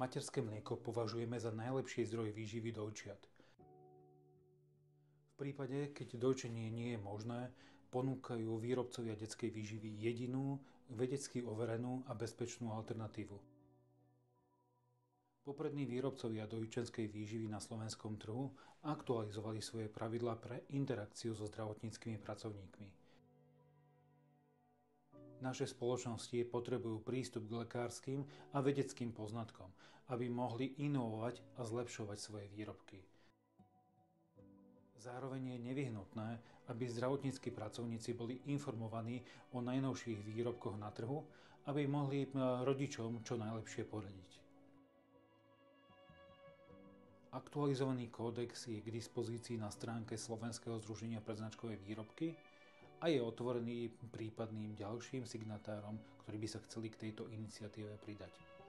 Materské mlieko považujeme za najlepší zdroj výživy dojčiat. V prípade, keď dojčenie nie je možné, ponúkajú výrobcovia detskej výživy jedinú, vedecky overenú a bezpečnú alternatívu. Poprední výrobcovia dojčenskej výživy na slovenskom trhu aktualizovali svoje pravidlá pre interakciu so zdravotníckymi pracovníkmi. Naše spoločnosti potrebujú prístup k lekárskym a vedeckým poznatkom, aby mohli inovovať a zlepšovať svoje výrobky. Zároveň je nevyhnutné, aby zdravotnícki pracovníci boli informovaní o najnovších výrobkoch na trhu, aby mohli rodičom čo najlepšie poradiť. Aktualizovaný kódex je k dispozícii na stránke Slovenského združenia pre značkové výrobky a je otvorený prípadným ďalším signatárom, ktorí by sa chceli k tejto iniciatíve pridať.